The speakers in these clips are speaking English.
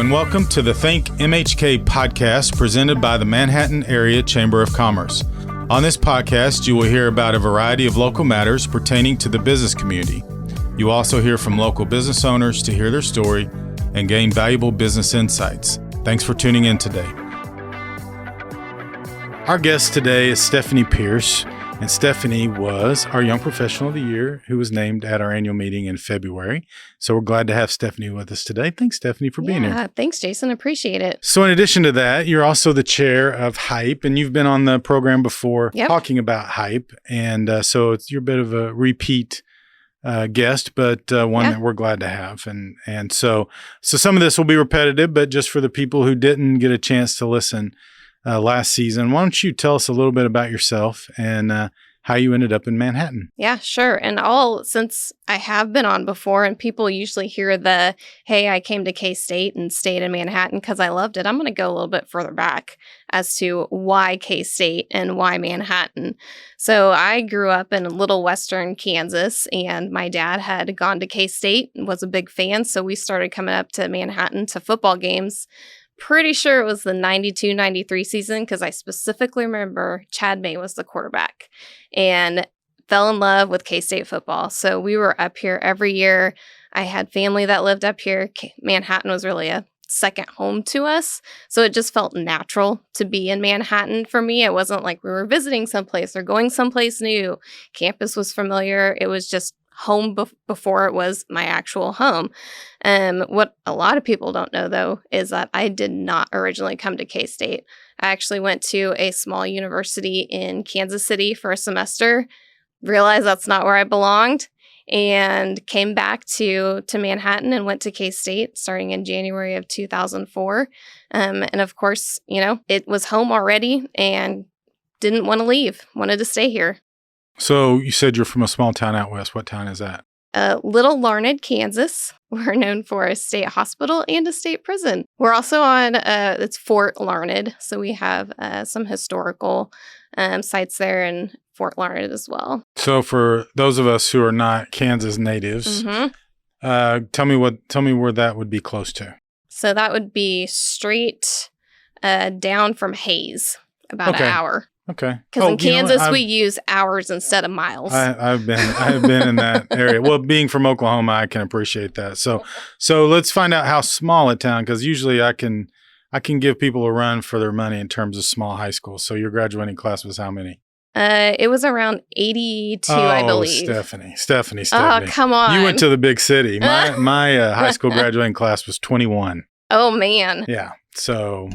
and welcome to the ThinkMHK Podcast presented by the Manhattan Area Chamber of Commerce. On this podcast, you will hear about a variety of local matters pertaining to the business community. You also hear from local business owners to hear their story and gain valuable business insights. Thanks for tuning in today. Our guest today is Stephanie Pierce, and Stephanie was our Young Professional of the Year who was named at our annual meeting in February. So we're glad to have Stephanie with us today. Thanks, Stephanie, for being here. Thanks, Jason. Appreciate it. So in addition to that, you're also the chair of HYPE, and you've been on the program before talking about HYPE. And so you're a bit of a repeat guest, but one that we're glad to have. And so some of this will be repetitive, but just for the people who didn't get a chance to listen last season, why don't you tell us a little bit about yourself and how you ended up in Manhattan? Yeah, sure. And since I have been on before and people usually hear hey, I came to K-State and stayed in Manhattan because I loved it, I'm going to go a little bit further back as to why K-State and why Manhattan. So I grew up in Little Western Kansas, and my dad had gone to K-State and was a big fan. So we started coming up to Manhattan to football games. Pretty sure it was the 92-93 season because I specifically remember Chad May was the quarterback and fell in love with K-State football. So we were up here every year. I had family that lived up here. Manhattan was really a second home to us. So it just felt natural to be in Manhattan for me. It wasn't like we were visiting someplace or going someplace new. Campus was familiar. It was just home before it was my actual home. What a lot of people don't know, though, is that I did not originally come to K-State. I actually went to a small university in Kansas City for a semester, realized that's not where I belonged, and came back to Manhattan and went to K-State starting in January of 2004. And of course, it was home already and didn't want to leave, wanted to stay here. So you said you're from a small town out west. What town is that? Little Larned, Kansas. We're known for a state hospital and a state prison. We're also on, it's Fort Larned. So we have some historical sites there in Fort Larned as well. So for those of us who are not Kansas natives, tell me where that would be close to. So that would be straight down from Hayes, about an hour. Okay. Because in Kansas, we use hours instead of miles. I've been in that area. Well, being from Oklahoma, I can appreciate that. So let's find out how small a town, because usually I can give people a run for their money in terms of small high schools. So your graduating class was how many? It was around 82, I believe. Stephanie. Oh, come on. You went to the big city. My high school graduating class was 21. Oh, man. Yeah. So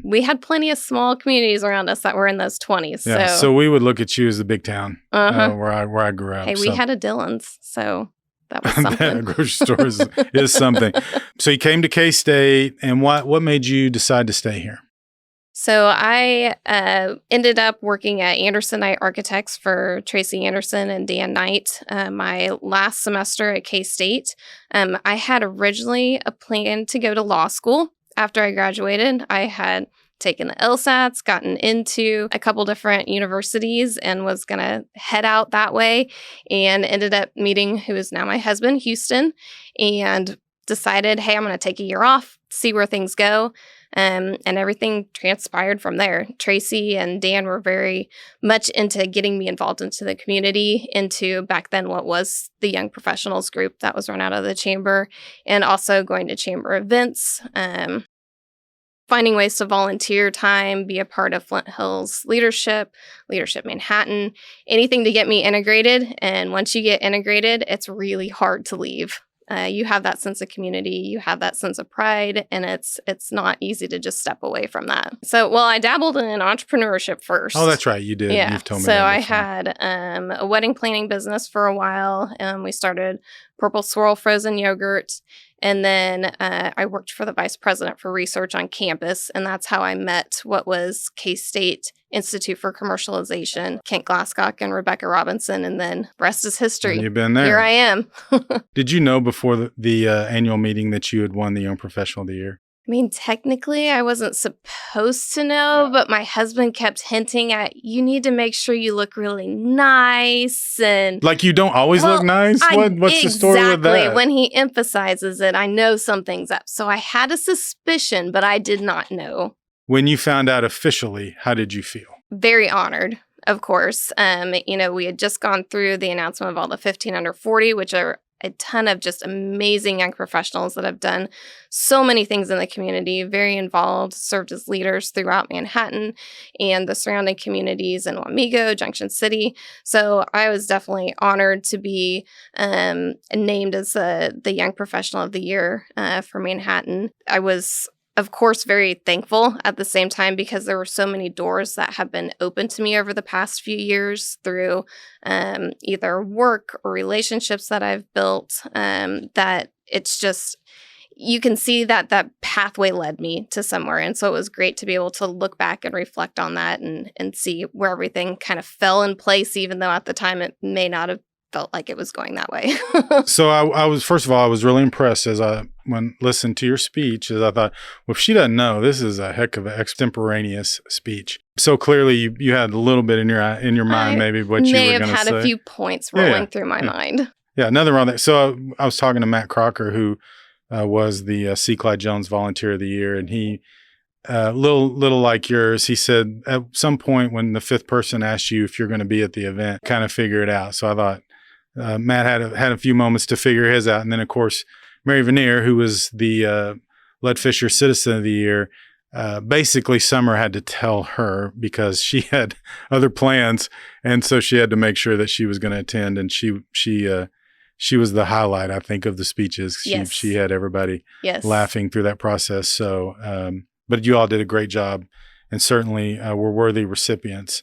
we had plenty of small communities around us that were in those 20s. Yeah, so we would look at you as the big town where I grew up. Hey, we had a Dillon's, so that was something. A grocery store is something. So you came to K-State, and what made you decide to stay here? So I ended up working at Anderson Knight Architects for Tracy Anderson and Dan Knight my last semester at K-State. I had originally a plan to go to law school. After I graduated, I had taken the LSATs, gotten into a couple different universities, and was going to head out that way, and ended up meeting who is now my husband, Houston, and decided, hey, I'm going to take a year off, see where things go. And everything transpired from there. Tracy and Dan were very much into getting me involved into the community, into back then what was the Young Professionals group that was run out of the chamber, and also going to chamber events, finding ways to volunteer time, be a part of Flint Hills Leadership Manhattan, anything to get me integrated. And once you get integrated, it's really hard to leave. You have that sense of community, you have that sense of pride, and it's not easy to just step away from that. So, I dabbled in entrepreneurship first. Oh, that's right. You did. Yeah. You've told me that before. I had a wedding planning business for a while. We started Purple Swirl Frozen Yogurt. And then I worked for the vice president for research on campus, and that's how I met what was K-State Institute for Commercialization, Kent Glasscock and Rebecca Robinson, and then rest is history. And you've been there. Here I am. Did you know before the annual meeting that you had won the Young Professional of the Year? I mean, technically, I wasn't supposed to know, but my husband kept hinting at, you need to make sure you look really nice. And like, you don't always look nice? What's the story with that? Exactly. When he emphasizes it, I know something's up. So I had a suspicion, but I did not know. When you found out officially, how did you feel? Very honored, of course. We had just gone through the announcement of all the 15 under 40, which are a ton of just amazing young professionals that have done so many things in the community, very involved, served as leaders throughout Manhattan and the surrounding communities in Wamego, Junction City. So I was definitely honored to be named as the Young Professional of the Year for Manhattan. I was, of course, very thankful at the same time because there were so many doors that have been open to me over the past few years through either work or relationships that I've built, that it's just, you can see that that pathway led me to somewhere. And so it was great to be able to look back and reflect on that and see where everything kind of fell in place, even though at the time it may not have felt like it was going that way. So I was, first of all, I was really impressed when listened to your speech, as I thought, well, if she doesn't know, this is a heck of an extemporaneous speech. So clearly you had a little bit in your mind, maybe what you were going to say. May have had a few points rolling through my mind. Yeah, nothing wrong there. So I was talking to Matt Crocker, who was the C. Clyde Jones Volunteer of the Year, and he, little like yours, he said at some point when the fifth person asked you if you're going to be at the event, kind of figure it out. So I thought, Matt had a few moments to figure his out. And then, of course, Mary Vanier, who was the Lead Fisher Citizen of the Year, basically Summer had to tell her because she had other plans. And so she had to make sure that she was going to attend. And she was the highlight, I think, of the speeches. Yes. She had everybody laughing through that process. So, but you all did a great job and certainly were worthy recipients.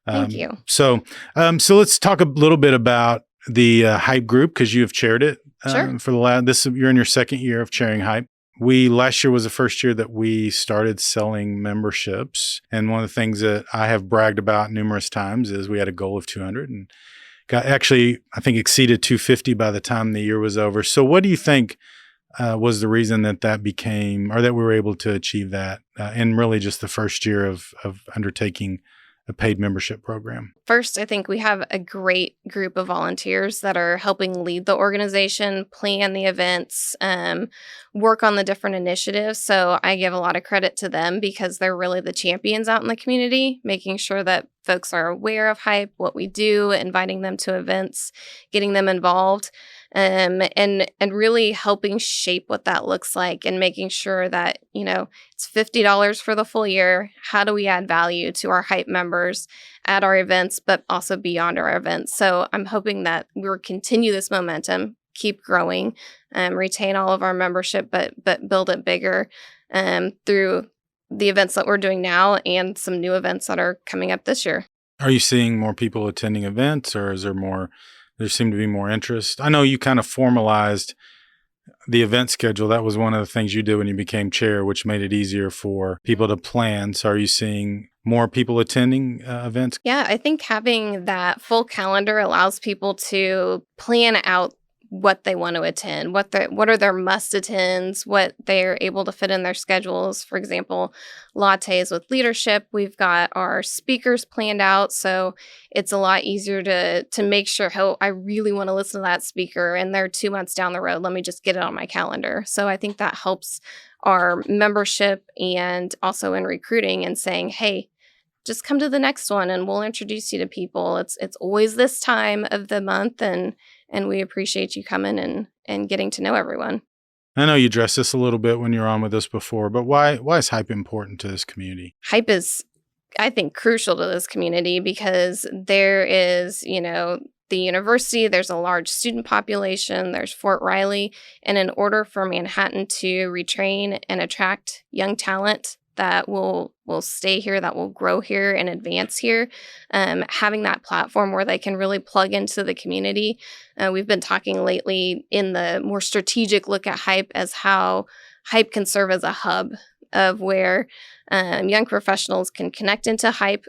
Thank you. So let's talk a little bit about the Hype group, because you have chaired it for you're in your second year of chairing Hype. Last year was the first year that we started selling memberships. And one of the things that I have bragged about numerous times is we had a goal of 200 and I think exceeded 250 by the time the year was over. So what do you think was the reason that became, or that we were able to achieve that in really just the first year of undertaking a paid membership program? First, I think we have a great group of volunteers that are helping lead the organization, plan the events, work on the different initiatives. So I give a lot of credit to them because they're really the champions out in the community, making sure that folks are aware of Hype, what we do, inviting them to events, getting them involved. And really helping shape what that looks like and making sure that, it's $50 for the full year. How do we add value to our Hype members at our events, but also beyond our events? So I'm hoping that we'll continue this momentum, keep growing, retain all of our membership, but build it bigger through the events that we're doing now and some new events that are coming up this year. Are you seeing more people attending events, or is there seemed to be more interest? I know you kind of formalized the event schedule. That was one of the things you did when you became chair, which made it easier for people to plan. So are you seeing more people attending events? Yeah, I think having that full calendar allows people to plan out what they want to attend, what are their must attends, what they're able to fit in their schedules. For example, lattes with leadership, we've got our speakers planned out, so it's a lot easier to make sure, I really want to listen to that speaker and they're 2 months down the road, let me just get it on my calendar. So I think that helps our membership and also in recruiting and saying, hey, just come to the next one and we'll introduce you to people. It's always this time of the month, and we appreciate you coming and getting to know everyone. I know you addressed this a little bit when you were on with us before, but why is Hype important to this community? Hype is, I think, crucial to this community because there is, the university, there's a large student population, there's Fort Riley, and in order for Manhattan to retrain and attract young talent that will stay here, that will grow here and advance here, having that platform where they can really plug into the community. We've been talking lately in the more strategic look at Hype as how Hype can serve as a hub of where young professionals can connect into Hype,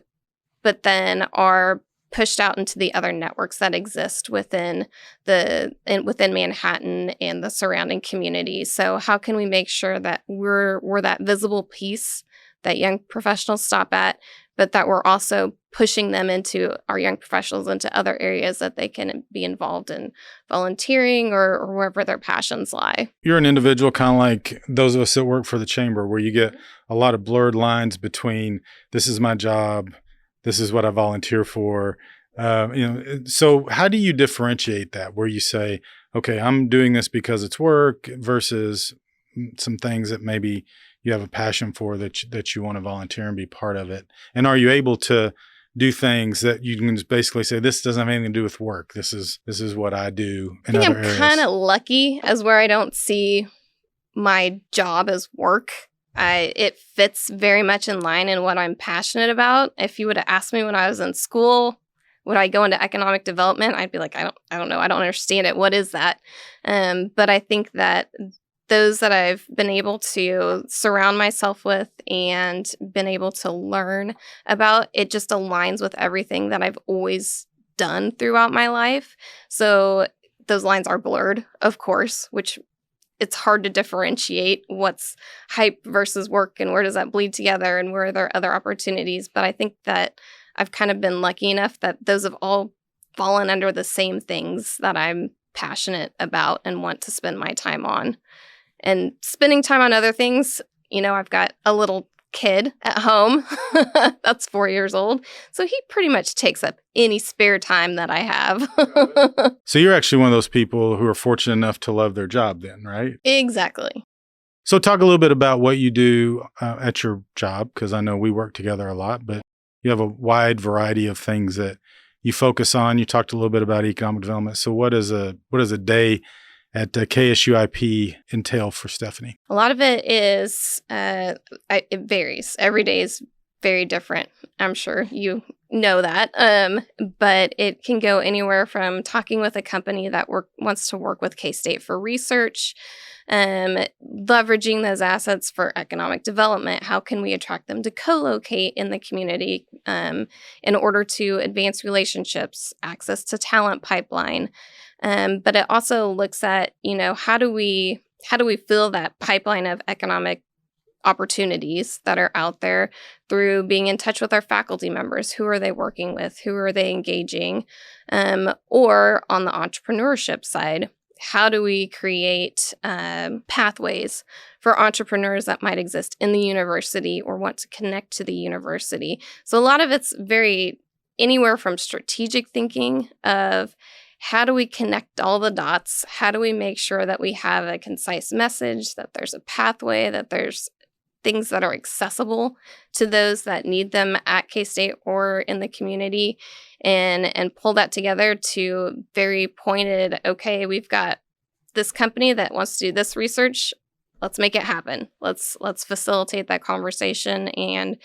but then are pushed out into the other networks that exist within Manhattan and the surrounding communities. So how can we make sure that we're that visible piece that young professionals stop at, but that we're also pushing them into our young professionals into other areas that they can be involved in volunteering or wherever their passions lie. You're an individual kind of like those of us that work for the chamber, where you get a lot of blurred lines between this is my job, this is what I volunteer for. So how do you differentiate that, where you say, okay, I'm doing this because it's work versus some things that maybe you have a passion for that you want to volunteer and be part of it? And are you able to do things that you can just basically say, this doesn't have anything to do with work. This is what I do in other areas? I'm kind of lucky as where I don't see my job as work. It fits very much in line in what I'm passionate about. If you would have asked me when I was in school, would I go into economic development? I'd be like, I don't know. I don't understand it. What is that? But I think that those that I've been able to surround myself with and been able to learn about, it just aligns with everything that I've always done throughout my life. So those lines are blurred, of course, which it's hard to differentiate what's hype versus work and where does that bleed together and where are there other opportunities. But I think that I've kind of been lucky enough that those have all fallen under the same things that I'm passionate about and want to spend my time on. And spending time on other things, I've got a little kid at home that's 4 years old. So he pretty much takes up any spare time that I have. So you're actually one of those people who are fortunate enough to love their job then, right? Exactly. So talk a little bit about what you do at your job, because I know we work together a lot, but you have a wide variety of things that you focus on. You talked a little bit about economic development. So what does a day at KSUIP entail for Stephanie? A lot of it is, it varies. Every day is very different. I'm sure you know that. But it can go anywhere from talking with a company that wants to work with K-State for research, leveraging those assets for economic development. How can we attract them to co-locate in the community in order to advance relationships, access to talent pipeline? But it also looks at, how do we fill that pipeline of economic opportunities that are out there through being in touch with our faculty members. Who are they working with? Who are they engaging? Or on the entrepreneurship side, how do we create pathways for entrepreneurs that might exist in the university or want to connect to the university? So a lot of it's very anywhere from strategic thinking of how do we connect all the dots? How do we make sure that we have a concise message, that there's a pathway, that there's things that are accessible to those that need them at K-State or in the community, and pull that together to very pointed, okay, we've got this company that wants to do this research. Let's make it happen. Let's facilitate that conversation and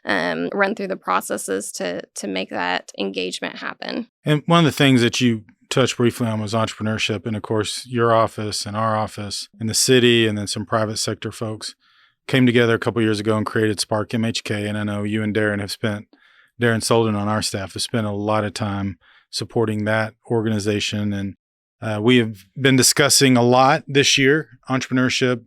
run through the processes to make that engagement happen. And one of the things that you touched briefly on was entrepreneurship. And of course, your office and our office and the city and then some private sector folks came together a couple years ago and created Spark MHK. And I know you and Darren Solden on our staff have spent a lot of time supporting that organization. And we have been discussing a lot this year, entrepreneurship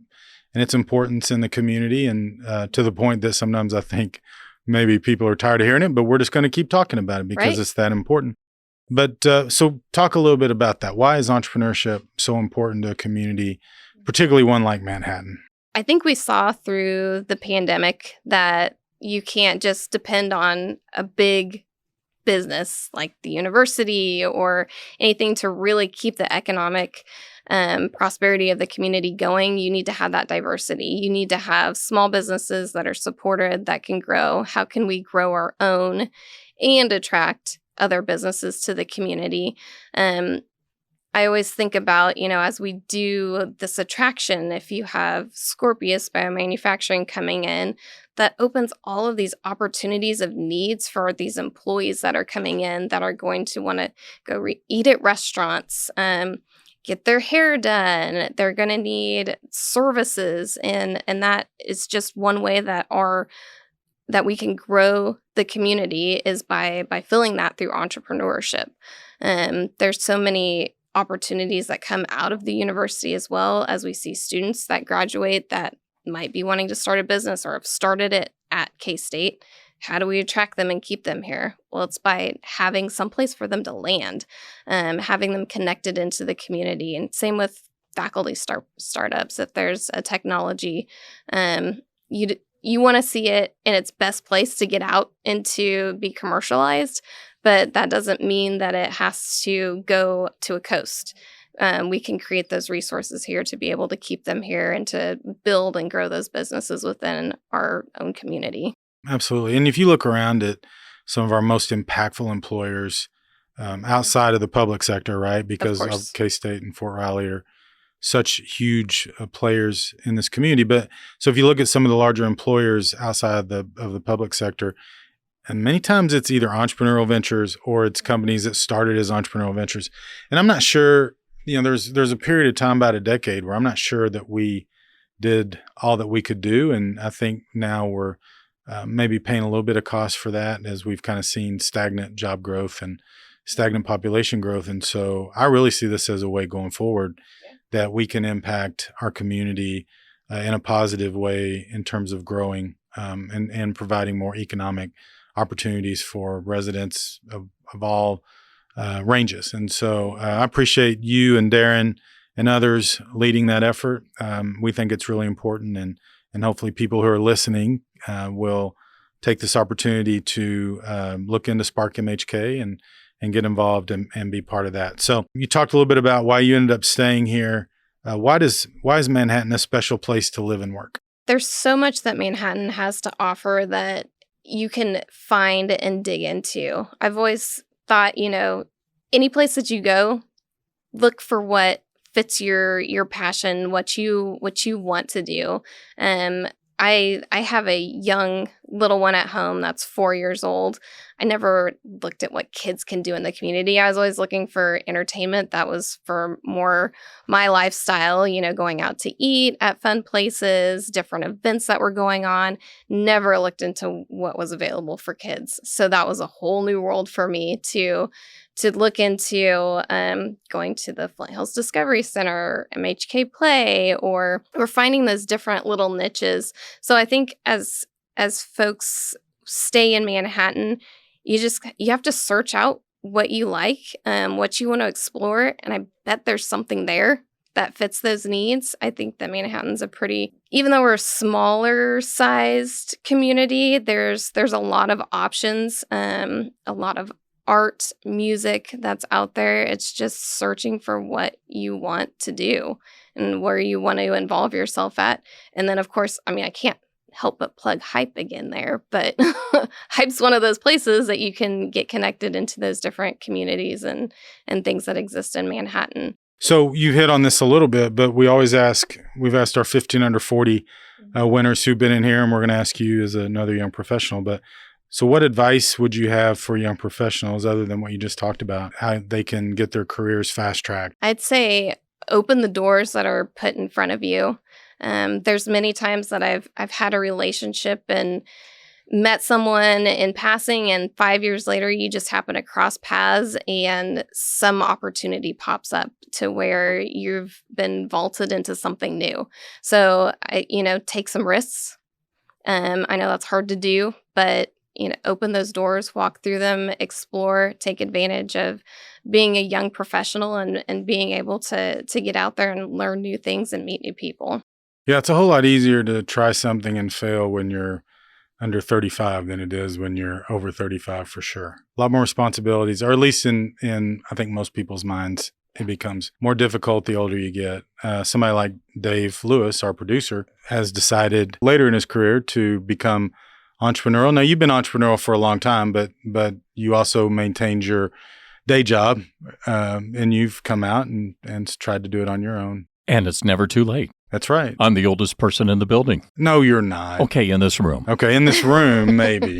and its importance in the community. And to the point that sometimes I think maybe people are tired of hearing it, but we're just going to keep talking about it because it's that important. But so talk a little bit about that. Why is entrepreneurship so important to a community, particularly one like Manhattan? I think we saw through the pandemic that you can't just depend on a big business like the university or anything to really keep the economic prosperity of the community going. You need to have that diversity. You need to have small businesses that are supported, that can grow. How can we grow our own and attract other businesses to the community? I always think about, as we do this attraction, if you have Scorpius Biomanufacturing coming in, that opens all of these opportunities of needs for these employees that are coming in that are going to want to go eat at restaurants, get their hair done. They're going to need services. And that is just one way that our that we can grow the community is by filling that through entrepreneurship. There's so many opportunities that come out of the university, as well as we see students that graduate that might be wanting to start a business or have started it at K-State. How do we attract them and keep them here? Well, it's by having some place for them to land, having them connected into the community. And same with faculty startups. If there's a technology, you want to see it in its best place to get out and to be commercialized, but that doesn't mean that it has to go to a coast. We can create those resources here to be able to keep them here and to build and grow those businesses within our own community. Absolutely. And if you look around at some of our most impactful employers outside of the public sector, right, because of K-State and Fort Riley are such huge players in this community. But so if you look at some of the larger employers outside of the public sector, and many times it's either entrepreneurial ventures or it's companies that started as entrepreneurial ventures. And I'm not sure, there's a period of time, about a decade, where I'm not sure that we did all that we could do. And I think now we're maybe paying a little bit of cost for that, as we've kind of seen stagnant job growth and stagnant population growth. And so I really see this as a way going forward that we can impact our community in a positive way in terms of growing and providing more economic opportunities for residents of all ranges. And so I appreciate you and Darren and others leading that effort. We think it's really important, and hopefully people who are listening will take this opportunity to look into Spark MHK and get involved and be part of that. So you talked a little bit about why you ended up staying here. Why is Manhattan a special place to live and work? There's so much that Manhattan has to offer that you can find and dig into. I've always thought, any place that you go, look for what fits your passion, what you want to do. I have a young little one at home that's 4 years old. I never looked at what kids can do in the community. I was always looking for entertainment that was for more my lifestyle, going out to eat at fun places, different events that were going on. Never looked into what was available for kids. So that was a whole new world for me to look into, going to the Flint Hills Discovery Center, MHK Play, or finding those different little niches. So I think as folks stay in Manhattan, you have to search out what you like, what you want to explore, and I bet there's something there that fits those needs. I think that Manhattan's even though we're a smaller sized community, there's a lot of options, a lot of art, music that's out there. It's just searching for what you want to do and where you want to involve yourself at. And then, of course, I can't help but plug Hype again there, but Hype's one of those places that you can get connected into those different communities and things that exist in Manhattan. So you hit on this a little bit, but we've asked our 15 under 40 winners who've been in here, and we're going to ask you as another young professional, so what advice would you have for young professionals other than what you just talked about, how they can get their careers fast-tracked? I'd say open the doors that are put in front of you. There's many times that I've had a relationship and met someone in passing, and 5 years later, you just happen to cross paths and some opportunity pops up to where you've been vaulted into something new. So, take some risks. I know that's hard to do, but open those doors, walk through them, explore, take advantage of being a young professional and being able to get out there and learn new things and meet new people. Yeah, it's a whole lot easier to try something and fail when you're under 35 than it is when you're over 35, for sure. A lot more responsibilities, or at least in I think most people's minds, it becomes more difficult the older you get. Somebody like Dave Lewis, our producer, has decided later in his career to become entrepreneurial. Now, you've been entrepreneurial for a long time, but you also maintained your day job, and you've come out and tried to do it on your own. And it's never too late. That's right. I'm the oldest person in the building. No, you're not. Okay, in this room. Okay, in this room, maybe.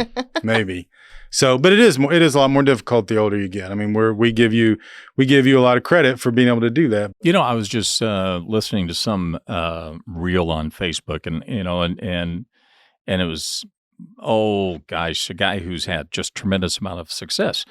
So, but it is a lot more difficult the older you get. We give you a lot of credit for being able to do that. I was just listening to some reel on Facebook, and it was a guy who's had just tremendous amount of success.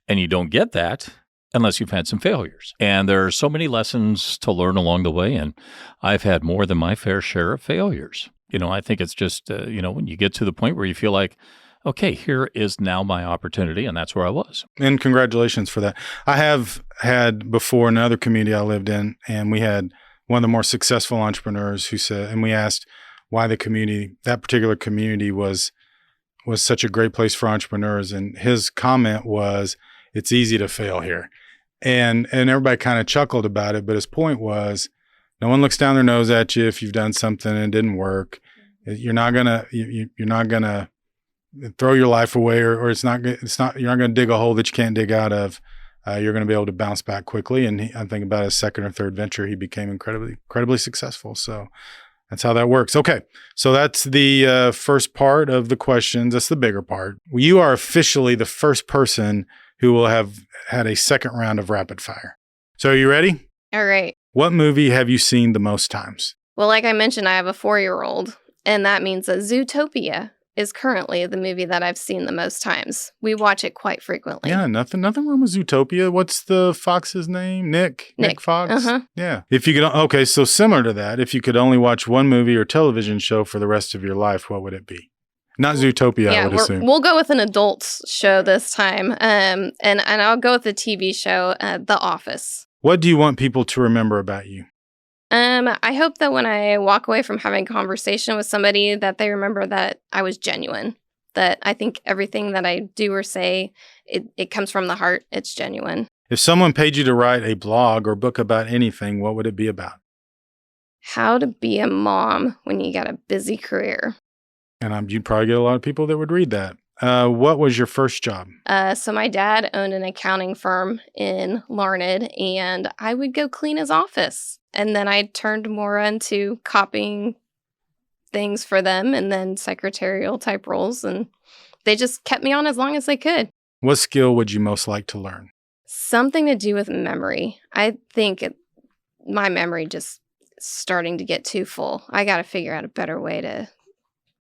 And you don't get that unless you've had some failures. And there are so many lessons to learn along the way. And I've had more than my fair share of failures. I think it's just, when you get to the point where you feel like, okay, here is now my opportunity. And that's where I was. And congratulations for that. I have had before another community I lived in, and we had one of the more successful entrepreneurs who said, and we asked why that particular community was such a great place for entrepreneurs. And his comment was, it's easy to fail here. And everybody kind of chuckled about it. But his point was, no one looks down their nose at you if you've done something and it didn't work. You're not gonna throw your life away, or you're not gonna dig a hole that you can't dig out of. You're going to be able to bounce back quickly. And I think about his second or third venture, he became incredibly successful. So that's how that works. Okay. So that's the first part of the questions. That's the bigger part. You are officially the first person who will have had a second round of rapid fire. So are you ready? All right. What movie have you seen the most times? Well, like I mentioned, I have a 4-year-old, and that means that Zootopia is currently the movie that I've seen the most times. We watch it quite frequently. Yeah, nothing wrong with Zootopia. What's the fox's name? Nick Fox? Uh-huh. Yeah. Okay, so similar to that, if you could only watch one movie or television show for the rest of your life, what would it be? Not Zootopia, I would assume. We'll go with an adult show this time, and I'll go with the TV show, The Office. What do you want people to remember about you? I hope that when I walk away from having a conversation with somebody, that they remember that I was genuine, that I think everything that I do or say, it comes from the heart. It's genuine. If someone paid you to write a blog or book about anything, what would it be about? How to be a mom when you got a busy career. And you'd probably get a lot of people that would read that. What was your first job? So my dad owned an accounting firm in Larned, and I would go clean his office. And then I turned more into copying things for them and then secretarial type roles. And they just kept me on as long as they could. What skill would you most like to learn? Something to do with memory. I think my memory just starting to get too full. I got to figure out a better way to...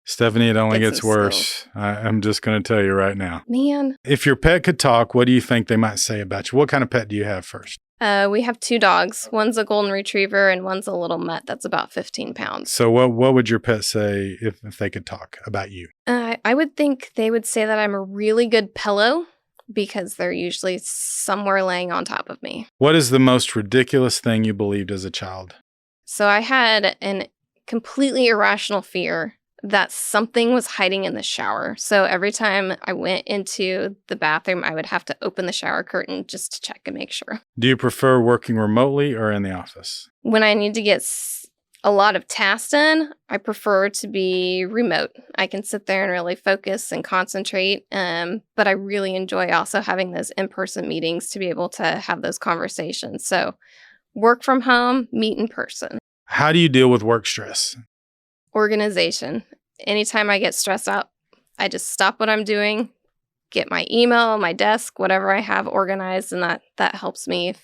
Stephanie, it only gets worse. I'm just going to tell you right now. Man. If your pet could talk, what do you think they might say about you? What kind of pet do you have first? We have 2 dogs. One's a golden retriever and one's a little mutt that's about 15 pounds. So what would your pet say if they could talk about you? I would think they would say that I'm a really good pillow because they're usually somewhere laying on top of me. What is the most ridiculous thing you believed as a child? So I had an completely irrational fear that something was hiding in the shower. So every time I went into the bathroom, I would have to open the shower curtain just to check and make sure. Do you prefer working remotely or in the office? When I need to get a lot of tasks done, I prefer to be remote. I can sit there and really focus and concentrate. But I really enjoy also having those in-person meetings to be able to have those conversations. So work from home, meet in person. How do you deal with work stress? Organization. Anytime I get stressed out, I just stop what I'm doing, get my email, my desk, whatever I have organized, and that helps me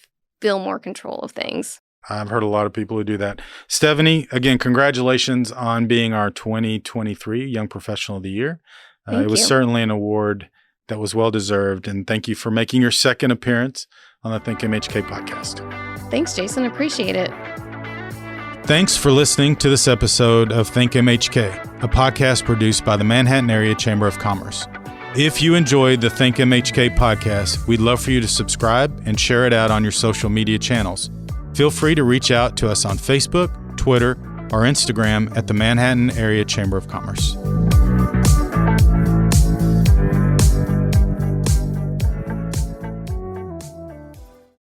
feel more control of things. I've heard a lot of people who do that. Stephanie, again, congratulations on being our 2023 Young Professional of the Year. It was certainly an award that was well-deserved, and thank you for making your second appearance on the ThinkMHK podcast. Thanks, Jason. Appreciate it. Thanks for listening to this episode of ThinkMHK, a podcast produced by the Manhattan Area Chamber of Commerce. If you enjoyed the ThinkMHK podcast, we'd love for you to subscribe and share it out on your social media channels. Feel free to reach out to us on Facebook, Twitter, or Instagram at the Manhattan Area Chamber of Commerce.